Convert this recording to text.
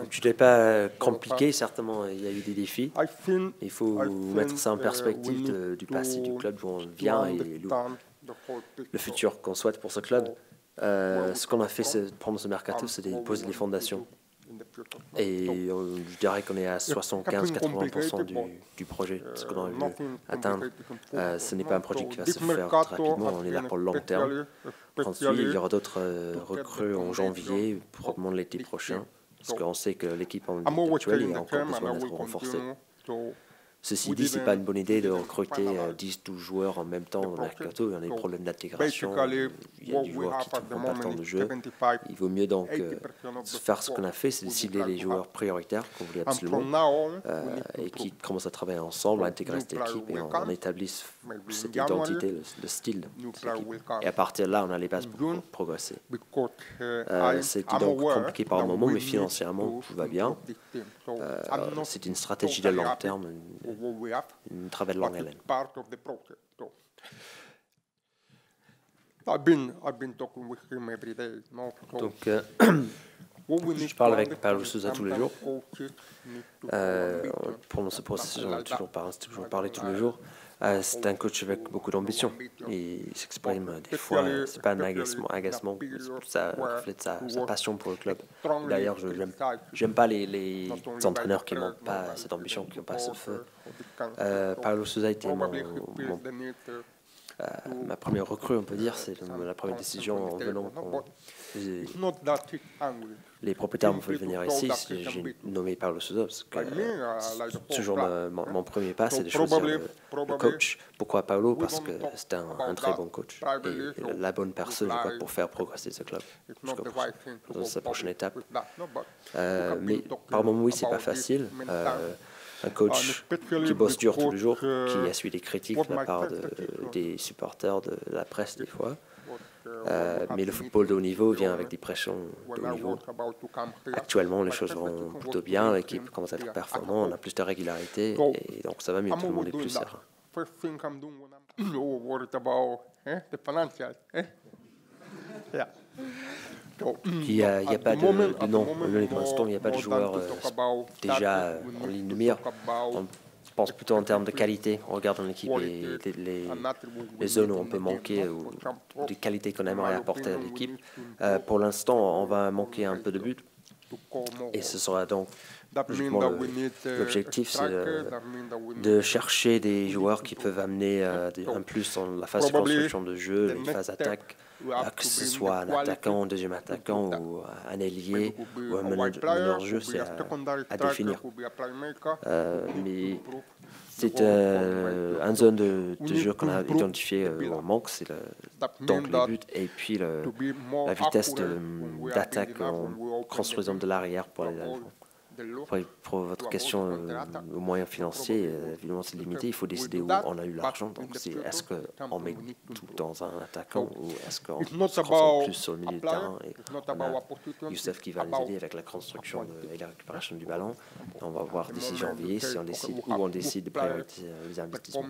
Tu n'es pas compliqué, certainement, il y a eu des défis. Il faut mettre ça en perspective du passé du club d'où on vient et le futur qu'on souhaite pour ce club. Ce qu'on a fait pendant ce mercato, c'est de poser les fondations. Et je dirais qu'on est à 75-80% du projet, ce qu'on a voulu atteindre. Ce n'est pas un projet qui va se faire très rapidement, on est là pour le long terme. Ensuite, il y aura d'autres recrues en janvier, probablement l'été prochain, parce qu'on sait que l'équipe actuelle a encore besoin d'être renforcée. Ceci dit, ce n'est pas une bonne idée de recruter 10-12 joueurs en même temps au mercato. Il y a des problèmes d'intégration, il y a des joueurs qui ne trouvent pas le temps de jeu. Il vaut mieux donc faire ce qu'on a fait, c'est de cibler les joueurs prioritaires qu'on voulait absolument et qui commencent à travailler ensemble, à intégrer cette équipe et on établisse cette identité, le style de cette équipe. Et à partir de là, on a les bases pour progresser. C'était donc compliqué par un moment, mais financièrement, tout va bien. C'est une stratégie de long terme, une travail de longue haleine. Donc, je parle avec Paulo Sousa tous les jours. Pendant ce processus, on a toujours parlé tous les jours. C'est un coach avec beaucoup d'ambition. Il s'exprime des fois, c'est pas un agacement, ça reflète sa passion pour le club. D'ailleurs, j'aime pas les entraîneurs qui n'ont pas cette ambition, qui n'ont pas ce feu. Paulo Sousa était ma première recrue, on peut dire, c'est la première décision en venant. Les propriétaires m'ont fait venir ici, j'ai nommé Paulo Sousa parce que toujours mon premier pas, c'est de choisir le coach. Pourquoi Paulo? Parce que c'est un très bon coach et la bonne personne, je crois, pour faire progresser ce club dans sa prochaine étape. Mais par moments, oui, c'est pas facile. Un coach qui bosse dur tous les jours, qui a suivi des critiques de la part des supporters, de la presse des fois. Mais le football de haut niveau vient avec des pressions de haut niveau. Actuellement, les choses vont plutôt bien, l'équipe commence à être performante, on a plus de régularité et donc ça va mieux, tout le monde est plus serein. Il n'y a pas de nom, pour l'instant, il n'y a pas de joueur déjà en ligne de mire. On pense plutôt en termes de qualité. On regarde dans l'équipe les zones où on peut manquer ou des qualités qu'on aimerait apporter à l'équipe. Pour l'instant, on va manquer un peu de buts. Et ce sera donc l'objectif, c'est de chercher des joueurs qui peuvent amener un plus dans la phase de construction de jeu, les phases d'attaque, que ce soit un attaquant, un deuxième attaquant ou un ailier ou un meneur de jeu, c'est à définir. Mais c'est une zone de jeu qu'on a identifiée où on manque, c'est donc les buts et puis la vitesse d'attaque en construisant de l'arrière pour aller l'avant. Pour votre question aux moyens financiers, évidemment c'est limité, il faut décider où on a eu l'argent. Donc est-ce qu'on met tout dans un attaquant ou est-ce qu'on se concentre plus sur le milieu de terrain et on a Youssef qui va les aider avec la construction et la récupération du ballon. On va voir d'ici janvier si on décide où on décide de prioriser les investissements.